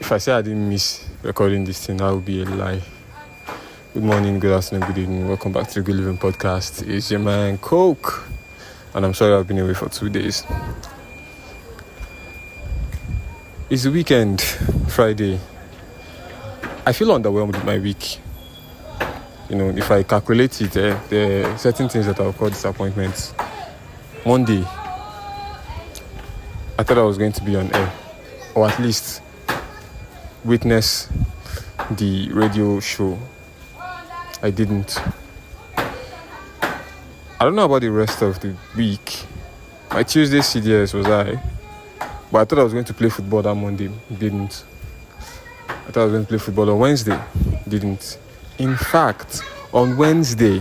If I say I didn't miss recording this thing, that would be a lie. Good morning, good afternoon, good evening. Welcome back to the Good Living Podcast. It's your man, Coke. And I'm sorry I've been away for 2 days. It's the weekend, Friday. I feel underwhelmed with my week. If I calculate it, there are certain things that I'll call disappointments. Monday, I thought I was going to be on air, or at least witness the radio show. I didn't. I don't know about the rest of the week. My Tuesday CDS was but I thought I was going to play football that Monday. Didn't. I thought I was going to play football on Wednesday. Didn't. In fact, on Wednesday,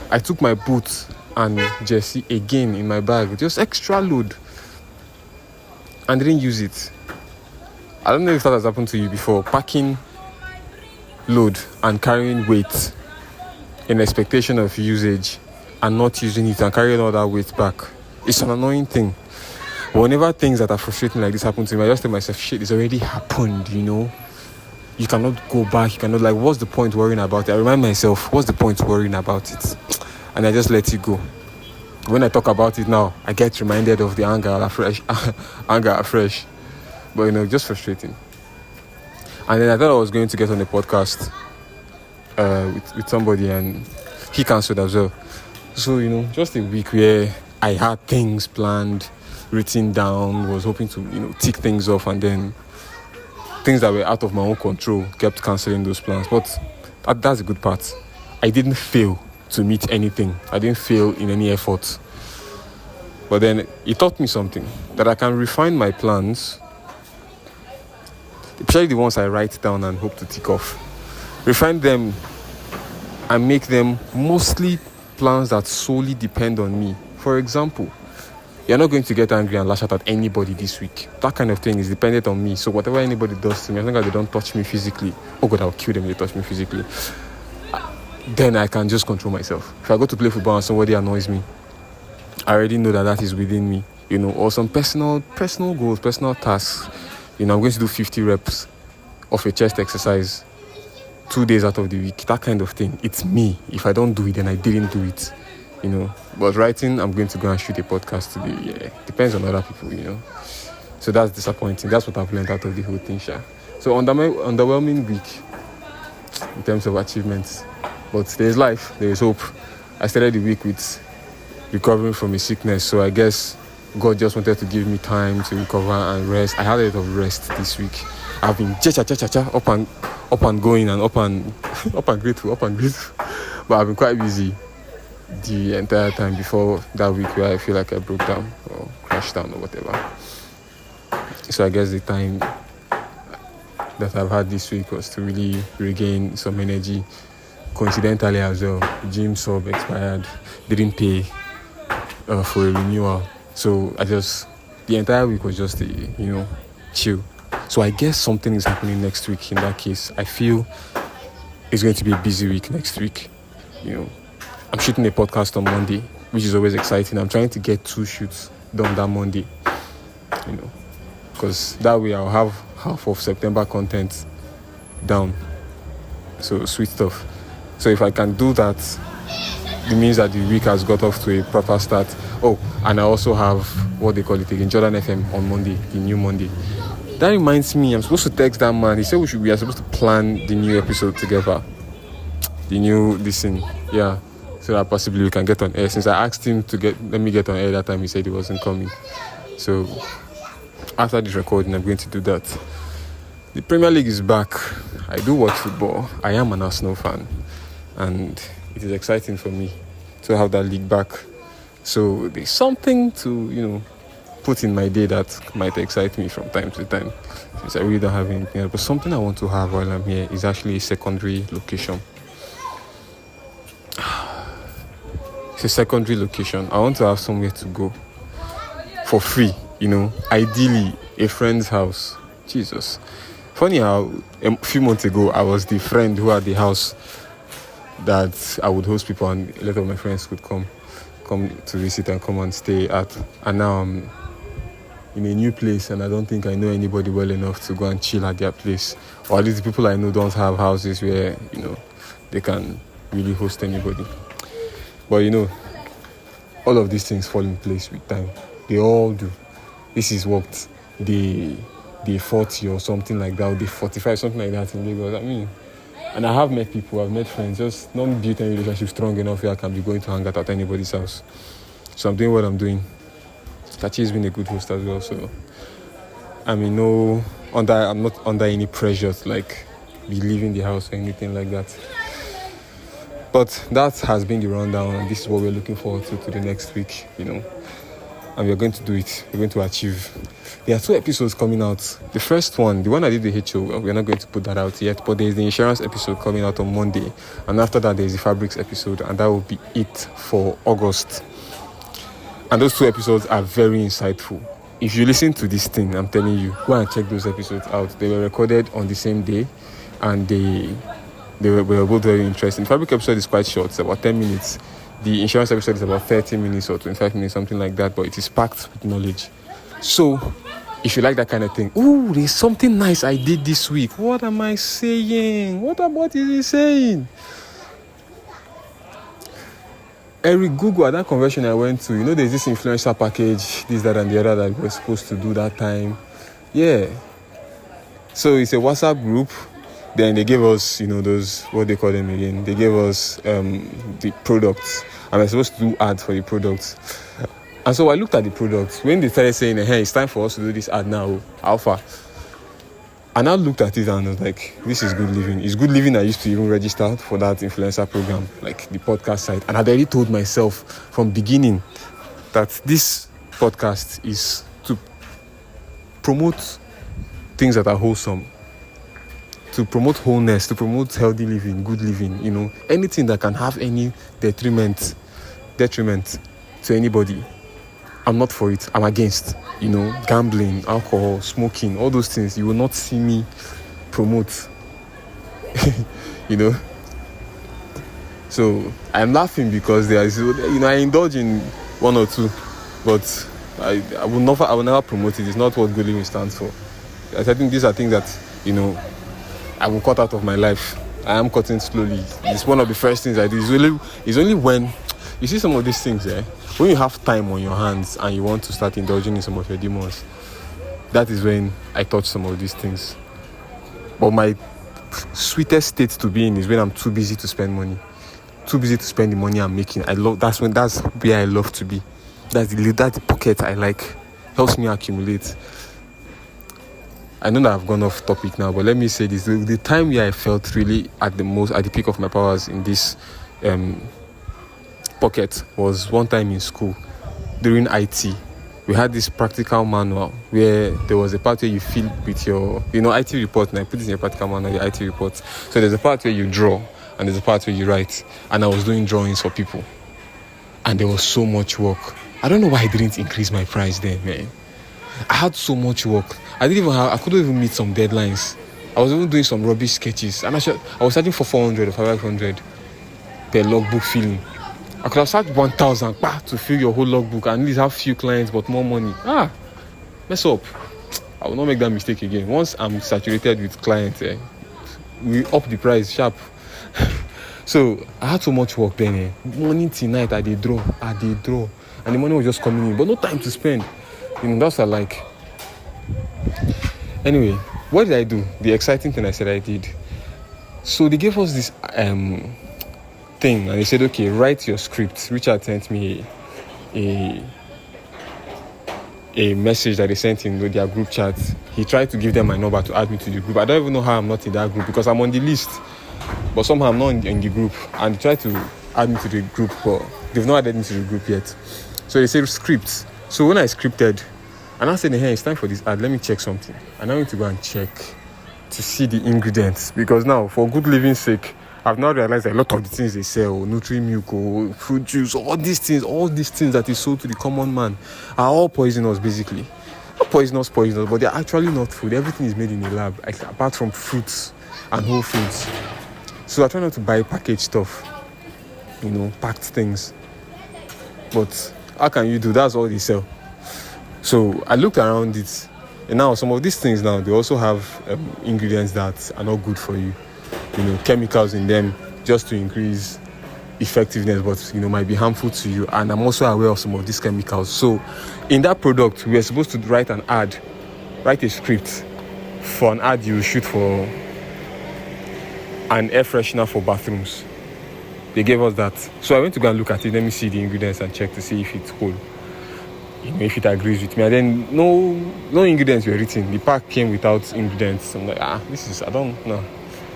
I took my boots and jersey again in my bag. Just extra load. And didn't use it. I don't know if that has happened to you before. Packing load and carrying weight in expectation of usage and not using it and carrying all that weight back. It's an annoying thing. But whenever things that are frustrating like this happen to me, I just tell myself, shit, it's already happened, You cannot go back. You cannot, what's the point worrying about it? I remind myself, what's the point worrying about it? And I just let it go. When I talk about it now, I get reminded of the anger afresh. But, just frustrating. And then I thought I was going to get on a podcast with somebody, and he cancelled as well. So, just a week where I had things planned, written down, was hoping to, tick things off, and then things that were out of my own control kept cancelling those plans. But that's the good part. I didn't fail to meet anything. I didn't fail in any effort. But then it taught me something, that I can refine my plans, especially the ones I write down and hope to tick off. Refine them and make them mostly plans that solely depend on me. For example, you're not going to get angry and lash out at anybody this week. That kind of thing is dependent on me. So whatever anybody does to me, as long as they don't touch me physically, oh God, I'll kill them if they touch me physically, then I can just control myself. If I go to play football and somebody annoys me, I already know that is within me, or some personal goals, personal tasks. I'm going to do 50 reps of a chest exercise 2 days out of the week. That kind of thing. It's me. If I don't do it, then I didn't do it. But writing, I'm going to go and shoot a podcast today. Yeah, depends on other people, So that's disappointing. That's what I've learned out of the whole thing, Sha. So underwhelming week in terms of achievements. But there's life. There is hope. I started the week with recovering from a sickness. So I guess God just wanted to give me time to recover and rest. I had a lot of rest this week. I've been up and going and up and grateful. But I've been quite busy the entire time before that week where I feel like I broke down or crashed down or whatever. So I guess the time that I've had this week was to really regain some energy. Coincidentally as well, gym sub expired, didn't pay for a renewal. So the entire week was just chill. So I guess something is happening next week in that case. I feel it's going to be a busy week next week. I'm shooting a podcast on Monday, which is always exciting. I'm trying to get 2 shoots done that Monday, because that way I'll have half of September content down. So sweet stuff. So if I can do that, it means that the week has got off to a proper start. Oh, and I also have what they call it again, Jordan FM on Monday, the new Monday. That reminds me, I'm supposed to text that man. He said we are supposed to plan the new episode together. The new listen, yeah. So that possibly we can get on air. Since I asked him to let me get on air that time, he said he wasn't coming. So after this recording, I'm going to do that. The Premier League is back. I do watch football. I am an Arsenal fan, and it is exciting for me to have that league back. So there's something to put in my day that might excite me from time to time, since I really don't have anything else. But something I want to have while I'm here is actually a secondary location. It's a secondary location. I want to have somewhere to go for free, ideally a friend's house. Jesus. Funny how a few months ago I was the friend who had the house that I would host people, and a lot of my friends could come to visit and come and stay at. And now I'm in a new place, and I don't think I know anybody well enough to go and chill at their place. Or at least the people I know don't have houses where, they can really host anybody. But all of these things fall in place with time. They all do. This is what day 40 or something like that, or day 45, something like that in Lagos. And I have met people, I've met friends, just not built any relationship strong enough where I can be going to hang out at anybody's house. So I'm doing what I'm doing. Tachi has been a good host as well, so I'm not under any pressure to be leaving the house or anything like that. But that has been the rundown, and this is what we're looking forward to the next week, and we're going to do it. We're going to achieve. There are 2 episodes coming out. The first one, the one I did the HO, we're not going to put that out yet, but there's the insurance episode coming out on Monday, and after that there's the fabrics episode, and that will be it for August. And those 2 episodes are very insightful. If you listen to this thing, I'm telling you, go and check those episodes out. They were recorded on the same day, and they were both very interesting. The fabric episode is quite short, it's about 10 minutes. The insurance episode is about 30 minutes or 25 minutes, something like that, but it is packed with knowledge. So, if you like that kind of thing, there's something nice I did this week. What am I saying? What is he saying? Eric Google, at that convention I went to, there's this influencer package, this, that, and the other that we're supposed to do that time. Yeah. So it's a WhatsApp group. Then they gave us, those, what they call them again? They gave us the products. And we're supposed to do ads for the products. And so I looked at the products. When they started saying, hey, it's time for us to do this ad now, Alpha. And I looked at it and I was like, this is good living. It's good living. I used to even register for that influencer program, like the podcast site. And I'd already told myself from beginning that this podcast is to promote things that are wholesome, to promote wholeness, to promote healthy living, good living, anything that can have any detriment to anybody. I'm not for it. I'm against, gambling, alcohol, smoking, all those things. You will not see me promote, So I'm laughing because there is, I indulge in 1 or 2, but I will never promote it. It's not what good living stands for. I think these are things that, I will cut out of my life. I am cutting slowly. It's one of the first things I do. It's only when you see some of these things, when you have time on your hands and you want to start indulging in some of your demons, that is when I touch some of these things. But my sweetest state to be in is when I'm too busy to spend money. Too busy to spend the money I'm making. That's where I love to be. That's the pocket I like. Helps me accumulate. I know that I've gone off topic now, but let me say this. The time where I felt really at the peak of my powers in this pocket was one time in school during IT. We had this practical manual where there was a part where you fill with your, IT report, and I put this in your practical manual, your IT report. So there's a part where you draw, and there's a part where you write. And I was doing drawings for people. And there was so much work. I don't know why I didn't increase my price then, man. I had so much work. I couldn't even meet some deadlines. I was even doing some rubbish sketches. And I was charging for 400 or 500 per logbook filling. I could have charged 1,000 to fill your whole logbook and at least have few clients but more money. Mess up. I will not make that mistake again. Once I'm saturated with clients, we up the price sharp. So I had so much work then. Morning till night, I did draw. And the money was just coming in, but no time to spend. That's what I like. Anyway, what did I do? The exciting thing I said I did. So they gave us this thing, and they said, okay, write your script. Richard sent me a message that they sent in their group chat. He tried to give them my number to add me to the group. I don't even know how I'm not in that group because I'm on the list, but somehow I'm not in the group. And they tried to add me to the group, but they've not added me to the group yet. So they said scripts. So when I scripted, and I said, hey, it's time for this ad, let me check something. And I went to go and check to see the ingredients, because now, for good living's sake, I've now realized that a lot of the things they sell, Nutri-Milk, or fruit juice, all these things that is sold to the common man are all poisonous, basically. Not poisonous, but they're actually not food. Everything is made in a lab, apart from fruits and whole foods. So I try not to buy packaged stuff, packed things. But how can you do? That's all they sell. So I looked around it, and now some of these things now, they also have ingredients that are not good for you. Chemicals in them just to increase effectiveness, but might be harmful to you. And I'm also aware of some of these chemicals. So in that product, we are supposed to write a script for an ad you shoot for an air freshener for bathrooms. They gave us that. So I went to go and look at it. Let me see the ingredients and check to see if it's whole. If it agrees with me. And then no ingredients were written. The pack came without ingredients. I'm like, I don't know.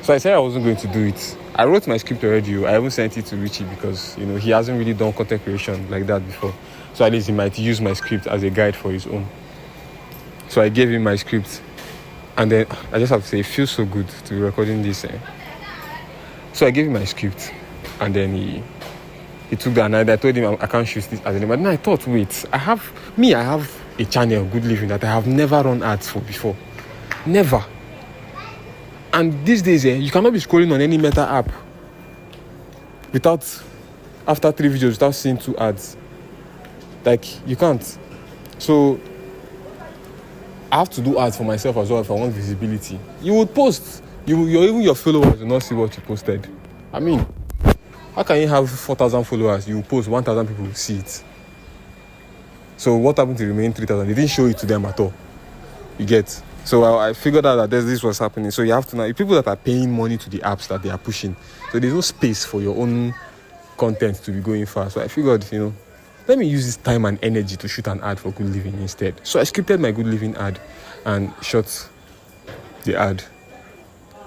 So I said I wasn't going to do it. I wrote my script already. I haven't sent it to Richie because, he hasn't really done content creation like that before. So at least he might use my script as a guide for his own. So I gave him my script. And then I just have to say, it feels so good to be recording this. So I gave him my script. And then he took that, and I told him I can't shoot this as anymore. Then I thought, wait, I have a channel, Good Living, that I have never run ads for before. Never. And these days, you cannot be scrolling on any Meta app after 3 videos, without seeing 2 ads. Like, you can't. So I have to do ads for myself as well if I want visibility. You would post. Even your followers will not see what you posted. I mean, how can you have 4,000 followers? You post, 1,000 people will see it. So what happened to the remaining 3,000? They didn't show it to them at all. You get? So I figured out that this was happening. So you have to know, people that are paying money to the apps that they are pushing. So there's no space for your own content to be going fast. So I figured, let me use this time and energy to shoot an ad for Good Living instead. So I scripted my Good Living ad and shot the ad.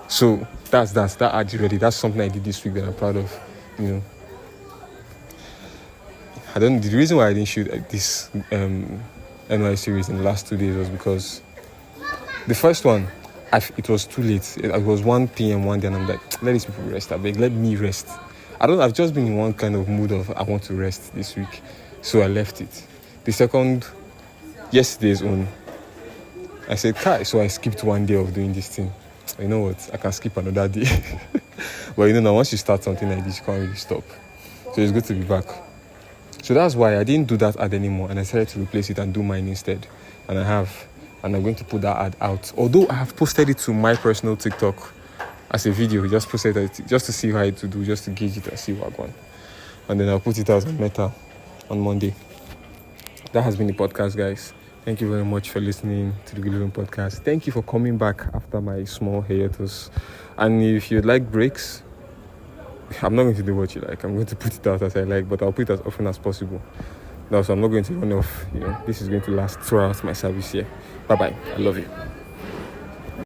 So that ad is ready. That's something I did this week that I'm proud of. The reason why I didn't shoot this NYSCeries in the last 2 days was because the first one, it was too late. It was 1 p.m. one day, and I'm like, let these people rest. Let me rest. I've just been in one kind of mood of I want to rest this week, so I left it. The second, yesterday's one, I said, Kai, so I skipped 1 day of doing this thing. You know what? I can skip another day. But now once you start something like this, you can't really stop. So it's good to be back. So that's why I didn't do that ad anymore, and I decided to replace it and do mine instead. And I'm going to put that ad out. Although I have posted it to my personal TikTok as a video, just posted it just to see how it to do, just to gauge it and see what I want. And then I'll put it out on Meta on Monday. That has been the podcast, guys. Thank you very much for listening to the Good Living Podcast. Thank you for coming back after my small hiatus. And if you'd like breaks, I'm not going to do what you like. I'm going to put it out as I like, but I'll put it as often as possible. So I'm not going to run off. This is going to last throughout my service here. Bye-bye. I love you.